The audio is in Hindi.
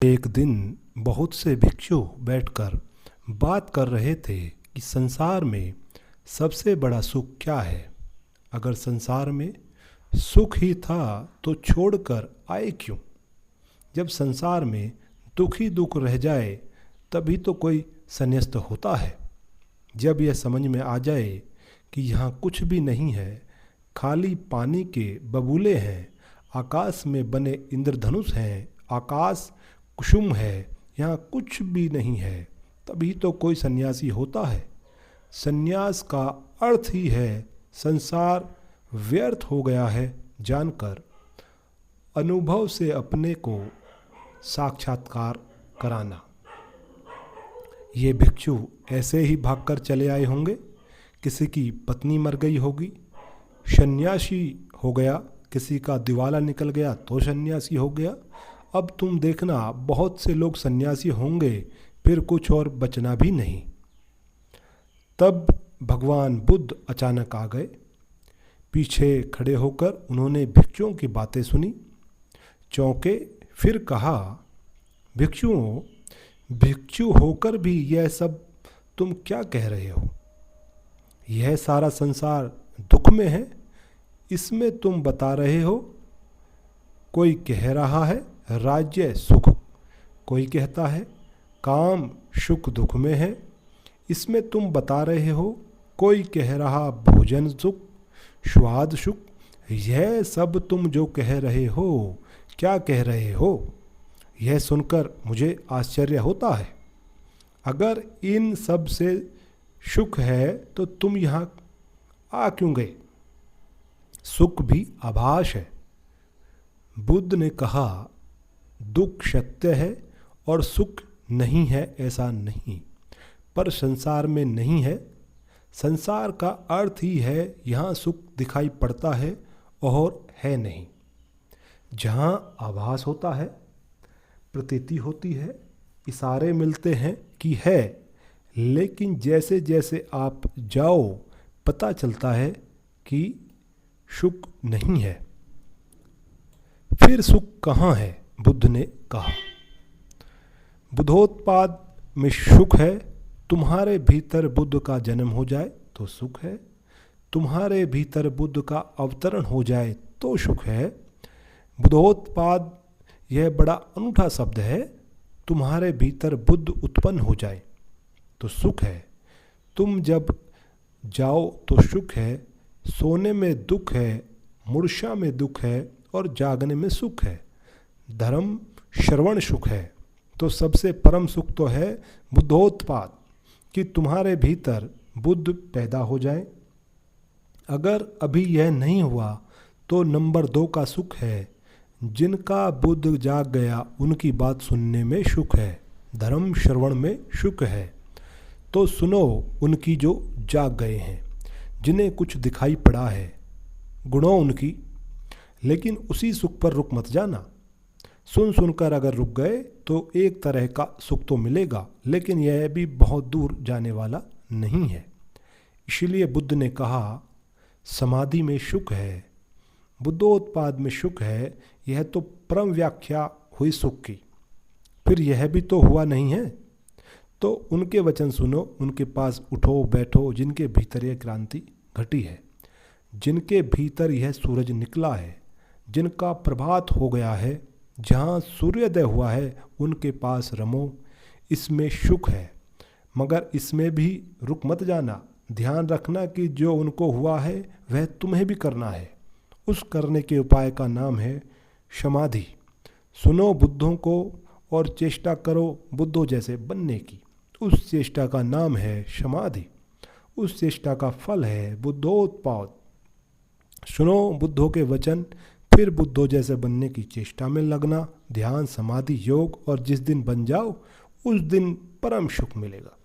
एक दिन बहुत से भिक्षु बैठकर बात कर रहे थे कि संसार में सबसे बड़ा सुख क्या है। अगर संसार में सुख ही था तो छोड़कर आए क्यों। जब संसार में दुख ही दुख रह जाए तभी तो कोई संन्यास्त होता है। जब यह समझ में आ जाए कि यहाँ कुछ भी नहीं है, खाली पानी के बबूले हैं, आकाश में बने इंद्रधनुष हैं, आकाश कुसुम है, यहाँ कुछ भी नहीं है, तभी तो कोई सन्यासी होता है। सन्यास का अर्थ ही है संसार व्यर्थ हो गया है जानकर अनुभव से अपने को साक्षात्कार कराना। ये भिक्षु ऐसे ही भागकर चले आए होंगे। किसी की पत्नी मर गई होगी, सन्यासी हो गया, किसी का दिवाला निकल गया तो सन्यासी हो गया। अब तुम देखना बहुत से लोग सन्यासी होंगे, फिर कुछ और बचना भी नहीं। तब भगवान बुद्ध अचानक आ गए। पीछे खड़े होकर उन्होंने भिक्षुओं की बातें सुनी, चौंके, फिर कहा, भिक्षुओं, भिक्षु होकर भी यह सब तुम क्या कह रहे हो। यह सारा संसार दुख में है, इसमें तुम बता रहे हो। कोई कह रहा है राज्य सुख, कोई कहता है काम सुख दुख में है, इसमें तुम बता रहे हो। कोई कह रहा भोजन सुख, स्वाद सुख। यह सब तुम जो कह रहे हो, क्या कह रहे हो। यह सुनकर मुझे आश्चर्य होता है। अगर इन सब से सुख है तो तुम यहाँ आ क्यों गए। सुख भी आभास है। बुद्ध ने कहा, दुख सत्य है और सुख नहीं है ऐसा नहीं, पर संसार में नहीं है। संसार का अर्थ ही है यहाँ सुख दिखाई पड़ता है और है नहीं। जहाँ आभास होता है, प्रतीति होती है, इशारे मिलते हैं कि है, लेकिन जैसे जैसे आप जाओ पता चलता है कि सुख नहीं है। फिर सुख कहाँ है। बुद्ध ने कहा, बुद्धोत्पाद में सुख है। तुम्हारे भीतर बुद्ध का जन्म हो जाए तो सुख है, तुम्हारे भीतर बुद्ध का अवतरण हो जाए तो सुख है। बुद्धोत्पाद यह बड़ा अनूठा शब्द है। तुम्हारे भीतर बुद्ध उत्पन्न हो जाए तो सुख है। तुम जब जाओ तो सुख है। सोने में दुख है, मूर्छा में दुख है और जागने में सुख है। धर्म श्रवण सुख है। तो सबसे परम सुख तो है बुद्धोत्पाद, कि तुम्हारे भीतर बुद्ध पैदा हो जाए। अगर अभी यह नहीं हुआ तो नंबर 2 का सुख है। जिनका बुद्ध जाग गया उनकी बात सुनने में सुख है, धर्म श्रवण में सुख है। तो सुनो उनकी जो जाग गए हैं, जिन्हें कुछ दिखाई पड़ा है, गुणों उनकी। लेकिन उसी सुख पर रुक मत जाना। सुन सुनकर अगर रुक गए तो एक तरह का सुख तो मिलेगा, लेकिन यह भी बहुत दूर जाने वाला नहीं है। इसलिए बुद्ध ने कहा, समाधि में सुख है, बुद्धोत्पाद में सुख है। यह तो परम व्याख्या हुई सुख की। फिर यह भी तो हुआ नहीं है। तो उनके वचन सुनो, उनके पास उठो बैठो, जिनके भीतर यह क्रांति घटी है, जिनके भीतर यह सूरज निकला है, जिनका प्रभात हो गया है, जहाँ सूर्योदय हुआ है, उनके पास रमो। इसमें सुख है, मगर इसमें भी रुक मत जाना। ध्यान रखना कि जो उनको हुआ है वह तुम्हें भी करना है। उस करने के उपाय का नाम है समाधि। सुनो बुद्धों को और चेष्टा करो बुद्धों जैसे बनने की। उस चेष्टा का नाम है समाधि। उस चेष्टा का फल है बुद्धोत्पाद। सुनो बुद्धों के वचन, फिर बुद्धों जैसे बनने की चेष्टा में लगना। ध्यान, समाधि, योग, और जिस दिन बन जाओ उस दिन परम सुख मिलेगा।